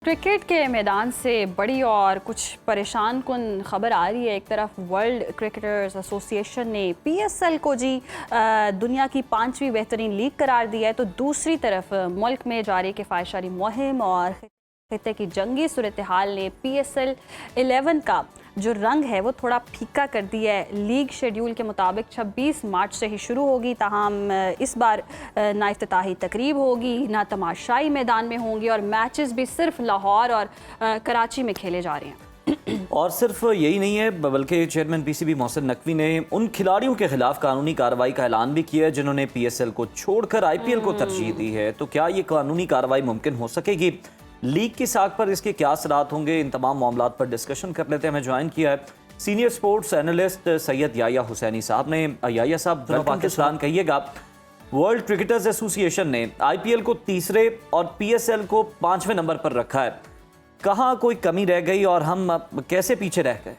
Cricket के मैदान से बड़ी और कुछ परेशान कुन खबर आ रही है। एक तरफ वर्ल्ड क्रिकेटर्स एसोसिएशन ने पीएसएल को दुनिया की 5वीं बेहतरीन लीग करार दिया है, तो दूसरी तरफ मुल्क में जारी किफ़ायतशारी मुहिम और खित्ते की जंगी सूरत हाल ने पीएसएल 11 का जो रंग है वो थोड़ा फीका कर दिया है। लीग शेड्यूल के मुताबिक 26 मार्च से ही शुरू होगी, ताहम इस बार ना इफ्तिताही तकरीब होगी ना तमाशाई मैदान में होंगी और मैचेस भी सिर्फ लाहौर और कराची में खेले जा रहे हैं। और सिर्फ यही नहीं है बल्कि चेयरमैन पीसीबी मोहसिन नकवी ने उन खिलाड़ियों के खिलाफ कानूनी कार्रवाई का ऐलान भी किया है जिन्होंने पीएसएल को छोड़कर आईपीएल को तरजीह दी है। तो क्या ये कानूनी कार्रवाई मुमकिन हो सकेगी? लीग की साख पर इसके क्या असरात होंगे? इन तमाम मामलों पर डिस्कशन कर लेते हैं। हमें ज्वाइन किया है senior sports analyst Syed Yahya Husaini sahab ने। याया साहब, पाकिस्तान कहिएगा, वर्ल्ड क्रिकेटर्स एसोसिएशन ने आईपीएल को तीसरे और पीएसएल को 5वें नंबर पर रखा है। कहाँ कोई कमी रह गई और हम कैसे पीछे रह गए?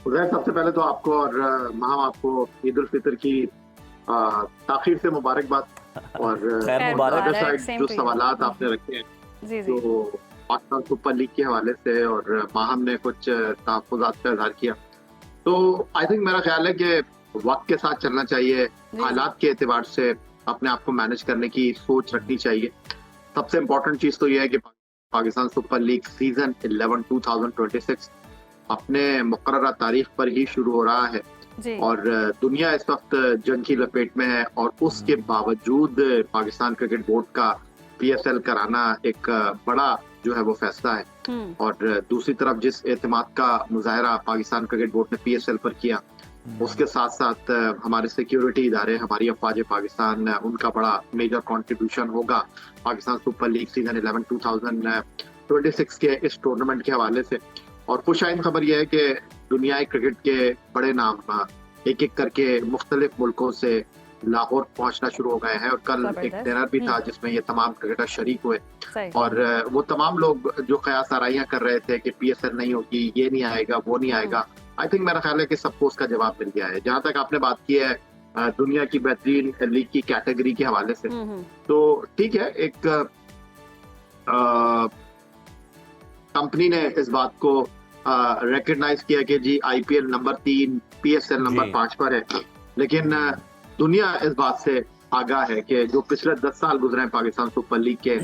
सबसे पहले तो आपको और आपको ईद उल फितर की ताखीर से मुबारकबाद। और जो सवालात आपने रखे हैं तो पाकिस्तान सुपर लीग के हवाले से और माहम ने कुछ तहफ़्फ़ुज़ात का इज़हार किया, तो आई थिंक मेरा ख्याल है कि वक्त के साथ चलना चाहिए, हालात के एतबार से अपने आप को मैनेज करने की सोच रखनी चाहिए। सबसे इम्पोर्टेंट चीज़ तो यह है कि पाकिस्तान सुपर लीग सीजन 11 2026 अपने मुकर्ररा तारीख पर ही शुरू हो रहा है और दुनिया इस वक्त जंग की लपेट में है, और उसके बावजूद पाकिस्तान क्रिकेट बोर्ड का पीएसएल कराना एक बड़ा जो है वो फैसला है। और दूसरी तरफ जिस एतमाद का मुजाहरा पाकिस्तान क्रिकेट बोर्ड ने पीएसएल पर किया, उसके साथ साथ हमारे सिक्योरिटी इदारे, हमारी अफवाज पाकिस्तान, उनका बड़ा मेजर कंट्रीब्यूशन होगा पाकिस्तान सुपर लीग सीजन 11 2026 के इस टूर्नामेंट के हवाले से। और खुशाइन खबर यह है कि दुनियाई क्रिकेट के बड़े नाम एक एक करके मुख्तलिफ मुल्कों से लाहौर पहुंचना शुरू हो गए हैं, और कल एक डिनर भी था जिसमें ये तमाम क्रिकेटर शरीक हुए। और वो तमाम लोग जो कयास आराइयां कर रहे थे कि पीएसएल नहीं होगी, ये नहीं आएगा, वो नहीं आएगा, आई थिंक मेरा ख्याल है कि सबको उसका जवाब मिल गया है। जहां तक आपने बात की है दुनिया की बेहतरीन लीग की कैटेगरी के हवाले से, तो ठीक है, एक कंपनी ने इस बात को रिकॉग्नाइज किया कि जी आईपीएल नंबर 3, पीएसएल नंबर 5 पर है, लेकिन दुनिया इस बात से आगाह है कि जो पिछले 10 साल गुजरे हैं पाकिस्तान सुपर लीग के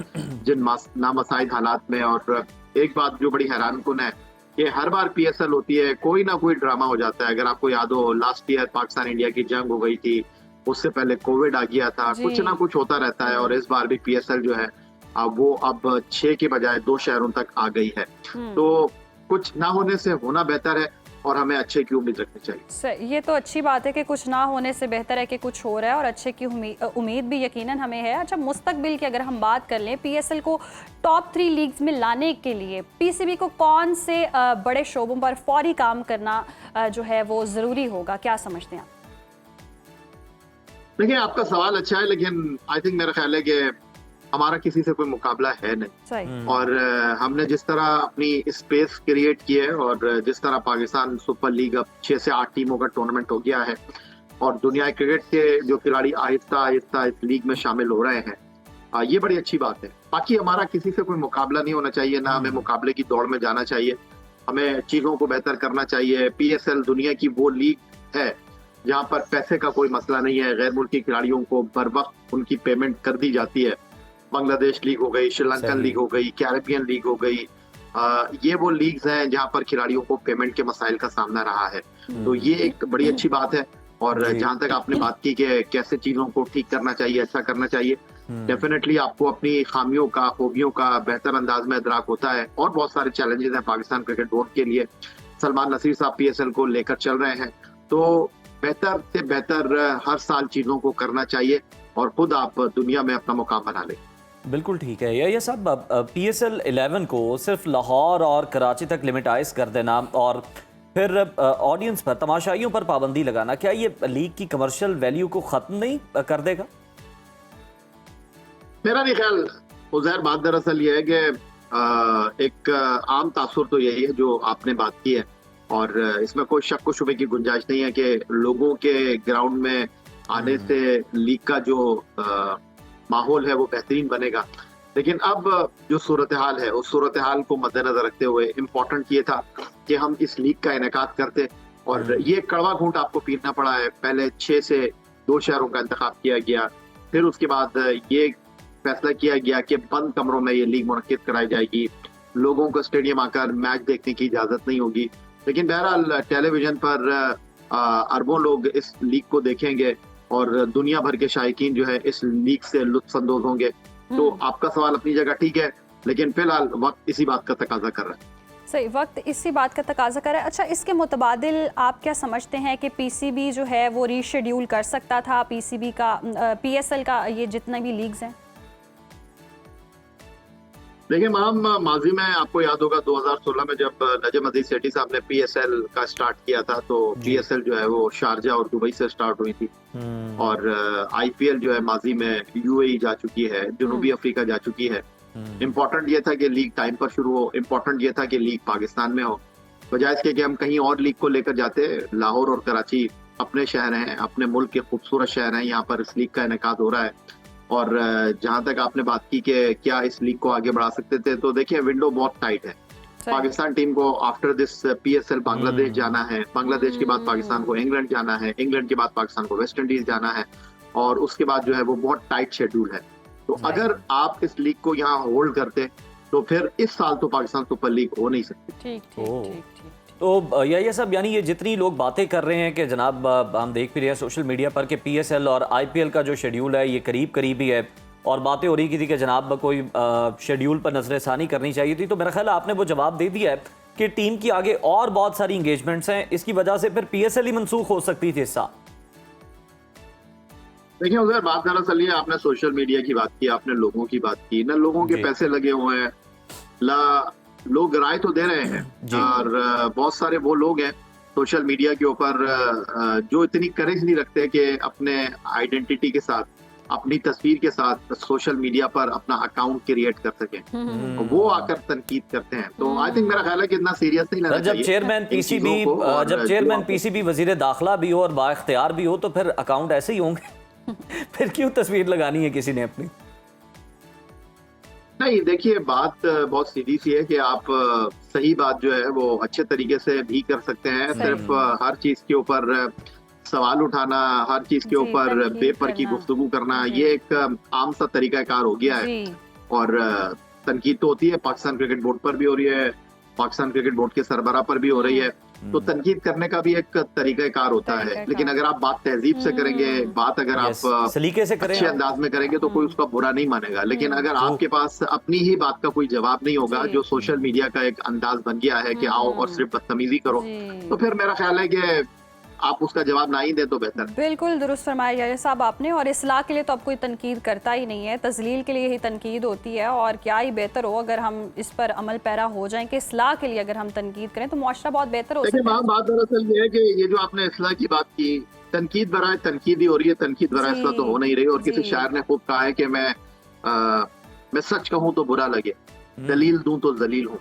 जिन नामसाइद हालात में, और एक बात जो बड़ी हैरानकुन है कि हर बार पीएसएल होती है कोई ना कोई ड्रामा हो जाता है। अगर आपको याद हो, लास्ट ईयर पाकिस्तान इंडिया की जंग हो गई थी, उससे पहले कोविड आ गया था, कुछ ना कुछ होता रहता है, और इस बार भी पीएसएल जो है वो अब 6 के बजाय 2 शहरों तक आ गई है। तो कुछ ना होने से होना बेहतर है और हमें अच्छे की उम्मीद रखनी चाहिए। ये तो अच्छी बात है कि कुछ ना होने से बेहतर है कि कुछ हो रहा है, और अच्छे की उम्मीद भी यकीनन हमें है। अच्छा, मुस्तकबिल की अगर हम बात कर लें, पीएसएल को टॉप 3 लीग्स में लाने के लिए पीसीबी को कौन से बड़े शोबों पर फौरी काम करना जो है वो जरूरी होगा, क्या समझते हैं आप? देखिए, आपका सवाल अच्छा है, लेकिन आई थिंक मेरा ख्याल है कि हमारा किसी से कोई मुकाबला है नहीं, और हमने जिस तरह अपनी स्पेस क्रिएट की है और जिस तरह पाकिस्तान सुपर लीग अब 6 से 8 टीमों का टूर्नामेंट हो गया है, और दुनिया क्रिकेट के जो खिलाड़ी आहिस्ता आहिस्ता इस लीग में शामिल हो रहे हैं, ये बड़ी अच्छी बात है। बाकी हमारा किसी से कोई मुकाबला नहीं होना चाहिए, ना हमें मुकाबले की दौड़ में जाना चाहिए, हमें चीजों को बेहतर करना चाहिए। पीएसएल दुनिया की वो लीग है जहाँ पर पैसे का कोई मसला नहीं है, गैर मुल्की खिलाड़ियों को बर वक्त उनकी पेमेंट कर दी जाती है। बांग्लादेश लीग हो गई, श्रीलंकन लीग हो गई, कैरेबियन लीग हो गई, ये वो लीग्स हैं जहां पर खिलाड़ियों को पेमेंट के मसाइल का सामना रहा है, तो ये एक बड़ी अच्छी बात है। और जहां तक आपने बात की कि कैसे चीजों को ठीक करना चाहिए, अच्छा करना चाहिए, डेफिनेटली आपको अपनी खामियों का, खूबियों का बेहतर अंदाज में इदराक होता है, और बहुत सारे चैलेंजेस हैं पाकिस्तान क्रिकेट बोर्ड के लिए। सलमान नसीर साहब पीएसएल को लेकर चल रहे हैं, तो बेहतर से बेहतर हर साल चीजों को करना चाहिए और खुद आप दुनिया में अपना मुकाम बना लें। बिल्कुल ठीक है। ये सब पीएसएल 11 को सिर्फ लाहौर और कराची तक लिमिटाइज कर देना और फिर ऑडियंस पर, तमाशाइयों पर पाबंदी लगाना, क्या ये लीग की कमर्शियल वैल्यू को खत्म नहीं कर देगा? मेरा नहीं ख्याल उज़ैर। बात दरअसल ये है कि एक आम तासुर तो यही है जो आपने बात की है, और इसमें कोई शक व शुबे की गुंजाइश नहीं है कि लोगों के ग्राउंड में आने से लीग का जो माहौल है वो बेहतरीन बनेगा। लेकिन अब जो सूरत हाल है उस सूरत हाल को मद्देनजर रखते हुए इम्पोर्टेंट ये था कि हम इस लीग का इनेकाद करते, और ये कड़वा घूंट आपको पीना पड़ा है। पहले 6 से 2 शहरों का इंतखाब किया गया, फिर उसके बाद ये फैसला किया गया कि बंद कमरों में ये लीग मुनक्किद कराई जाएगी, लोगों को स्टेडियम आकर मैच देखने की इजाजत नहीं होगी। लेकिन बहरहाल टेलीविजन पर अरबों लोग इस लीग को देखेंगे और दुनिया भर के शायकीन जो है इस लीग से लुत्फानंदोज होंगे। तो आपका सवाल अपनी जगह ठीक है, लेकिन फिलहाल वक्त इसी बात का तकाजा कर रहा है। सही, वक्त इसी बात का तकाजा कर रहा है। अच्छा, इसके मुतबादिल आप क्या समझते हैं कि पीसीबी जो है वो रीशेड्यूल कर सकता था पीसीबी का, पीएसएल का, ये जितने भी लीग्स हैं? देखिए मैम, माजी में आपको याद होगा 2016 में जब नजम अजीज सेठी साहब ने पीएसएल का स्टार्ट किया था, तो पीएसएल जो है वो शारजा और दुबई से स्टार्ट हुई थी, और आईपीएल जो है माजी में यूएई जा चुकी है, जनूबी अफ्रीका जा चुकी है। इम्पोर्टेंट ये था कि लीग टाइम पर शुरू हो, इम्पोर्टेंट ये था कि लीग पाकिस्तान में हो, बजाय इसके कि हम कहीं और लीग को लेकर जाते। लाहौर और कराची अपने शहर हैं, अपने मुल्क के खूबसूरत शहर हैं, यहाँ पर इस लीग का इनेकाद हो रहा है। और जहां तक आपने बात की कि क्या इस लीग को आगे बढ़ा सकते थे, तो देखिए विंडो बहुत टाइट है। पाकिस्तान टीम को आफ्टर दिस पीएसएल बांग्लादेश जाना है, बांग्लादेश के बाद पाकिस्तान को इंग्लैंड जाना है, इंग्लैंड के बाद पाकिस्तान को वेस्ट इंडीज जाना है, और उसके बाद जो है वो बहुत टाइट शेड्यूल है। तो अगर आप इस लीग को यहाँ होल्ड करते तो फिर इस साल तो पाकिस्तान सुपर लीग हो नहीं सकती। ठीक ठीक ठीक। तो ये सब यानी ये जितनी लोग बातें कर रहे हैं कि जनाब हम देख भी रहे हैं सोशल मीडिया पर कि पीएसएल और आईपीएल का जो शेड्यूल है ये करीब करीब ही है, और बातें हो रही थी कि जनाब कोई शेड्यूल पर नजरसानी करनी चाहिए थी, तो मेरा ख्याल आपने वो जवाब दे दिया है कि टीम की आगे और बहुत सारी इंगेजमेंट्स हैं, इसकी वजह से फिर पीएसएल ही मनसूख हो सकती थी इस साल। देखिए उधर बात दरअसल ये, आपने सोशल मीडिया की बात की, आपने लोगों की बात की ना, लोगों के पैसे लगे हुए हैं, लोग राय तो दे रहे हैं, और बहुत सारे वो लोग हैं सोशल मीडिया के ऊपर जो इतनी करेज नहीं रखते कि अपने आइडेंटिटी के साथ, अपनी तस्वीर के साथ सोशल मीडिया पर अपना अकाउंट क्रिएट कर सकें, वो आकर तनकीद करते हैं। तो आई थिंक मेरा ख्याल है कि इतना सीरियस नहीं लेना चाहिए। जब चेयरमैन पीसीबी वजीर दाखिला भी हो और बाइख्तियार भी हो, तो फिर अकाउंट ऐसे ही होंगे। फिर क्यों तस्वीर लगानी है किसी ने अपनी? नहीं, देखिए बात बहुत सीधी सी है कि आप सही बात जो है वो अच्छे तरीके से भी कर सकते हैं। सिर्फ हर चीज के ऊपर सवाल उठाना, हर चीज के ऊपर बेपर की गुफ्तगू करना, ये एक आम सा तरीकाकार हो गया है। और तनकीद तो होती है, पाकिस्तान क्रिकेट बोर्ड पर भी हो रही है, पाकिस्तान क्रिकेट बोर्ड के सरबराह पर भी हो रही है, तो तनकीद करने का भी एक तरीकाकार होता है। लेकिन अगर आप बात तहजीब से करेंगे, बात अगर आप सलीके से करें, अच्छे अंदाज में करेंगे, तो कोई उसका बुरा नहीं मानेगा। लेकिन अगर आपके पास अपनी ही बात का कोई जवाब नहीं होगा, जो सोशल मीडिया का एक अंदाज बन गया है कि आओ और सिर्फ बदतमीजी करो, तो फिर मेरा ख्याल है कि आप उसका जवाब ना ही दे तो बेहतर। बिल्कुल दुरुस्त फरमाया यार साहब आपने, और इस्लाह के लिए तो अब कोई तनकीद करता ही नहीं है, तजलील के लिए ही तनकीद होती है। और क्या ही बेहतर हो अगर हम इस पर अमल पैरा हो जाएं कि इस्लाह के लिए अगर हम तनकीद करें तो मुआशरा बहुत बेहतर हो सकता है। बात दरअसल ये है कि ये जो आपने इस्लाह की बात की, तनकीद बराए तनकीद ही हो रही है, तनकीद बराए इस्लाह तो हो नहीं रही। और किसी शायर ने खूब कहा है कि मैं सच कहूँ तो बुरा लगे, दलील दूं तो जलील हूँ,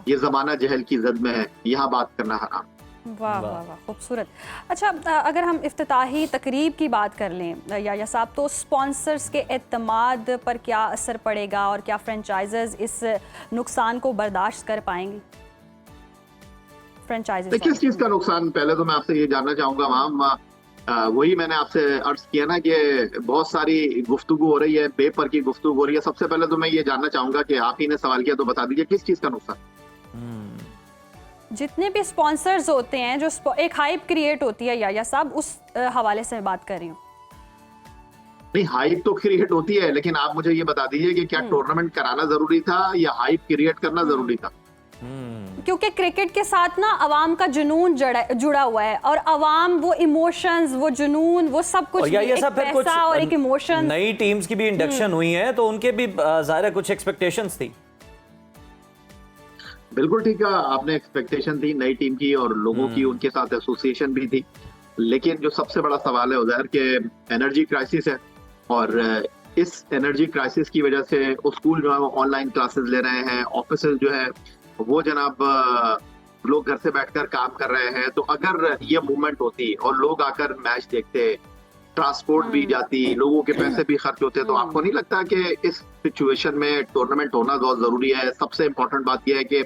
ये जमाना जहल की जद में है, यहाँ बात करना हराम। वाह वाह वाह, खूबसूरत। अच्छा, अगर हम इफ्तिताही तकरीब की बात कर लें या साहब, तो स्पॉन्सर्स के एतमाद पर क्या असर पड़ेगा और क्या फ्रेंचाइजर्स इस नुकसान को बर्दाश्त कर पाएंगी? फ्रेंचाइजर्स किस चीज़ का नुकसान? पहले तो मैं आपसे ये जानना चाहूँगा मैम, वही मैंने आपसे अर्ज किया ना कि बहुत सारी गुफ्तगू हो रही है, बेपर की गुफ्तगू हो रही है। सबसे पहले तो मैं ये जानना चाहूँगा कि आप ही ने सवाल किया तो बता दीजिए किस चीज़ का नुकसान? जितने भी स्पॉन्सर्स होते हैं, जो एक हाइप क्रिएट होती है या साहब, उस हवाले से बात कर रही हूँ। नहीं, हाइप तो क्रिएट होती है, लेकिन आप मुझे ये बता दीजिए कि क्या टूर्नामेंट कराना जरूरी था या हाइप क्रिएट करना जरूरी था? क्योंकि क्रिकेट के साथ ना अवाम का जुनून जुड़ा हुआ है, और अवाम वो इमोशंस, वो जुनून, वो सब कुछ, और ये सब फिर कुछ और एक इमोशन। नई टीम्स की भी इंडक्शन हुई है, तो उनके भी ज़ाहिर कुछ एक्सपेक्टेशंस थी। बिल्कुल ठीक है, आपने एक्सपेक्टेशन थी नई टीम की, और लोगों की उनके साथ एसोसिएशन भी थी। लेकिन जो सबसे बड़ा सवाल है उधर के एनर्जी क्राइसिस है, और इस एनर्जी क्राइसिस की वजह से स्कूल जो है वो ऑनलाइन क्लासेस ले रहे हैं, ऑफिस जो है वो जनाब लोग घर से बैठकर काम कर रहे हैं। तो अगर ये मूवमेंट होती और लोग आकर मैच देखते, ट्रांसपोर्ट भी जाती, लोगों के पैसे भी खर्च होते, तो आपको नहीं लगता कि इस सिचुएशन में टूर्नामेंट होना बहुत जरूरी है। सबसे इम्पोर्टेंट बात यह है कि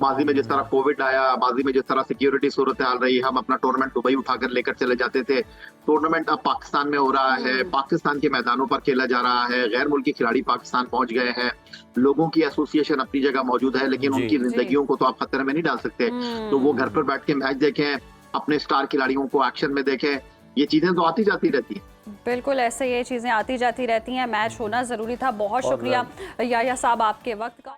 माजी में जिस तरह कोविड आया, माजी में जिस तरह सिक्योरिटी सूरत हाल रही, हम अपना टूर्नामेंट दुबई उठाकर लेकर चले जाते थे। टूर्नामेंट अब पाकिस्तान में हो रहा है, पाकिस्तान के मैदानों पर खेला जा रहा है, गैर मुल्की खिलाड़ी पाकिस्तान पहुंच गए हैं। लोगों की एसोसिएशन अपनी जगह मौजूद है, लेकिन उनकी जिंदगियों को तो आप खतरे में नहीं डाल सकते। तो वो घर पर बैठ के मैच देखें, अपने स्टार खिलाड़ियों को एक्शन में देखें। ये चीजें तो आती जाती रहती है। बिल्कुल ऐसे ये चीजें आती जाती रहती हैं। मैच होना जरूरी था। बहुत शुक्रिया याया साहब आपके वक्त का।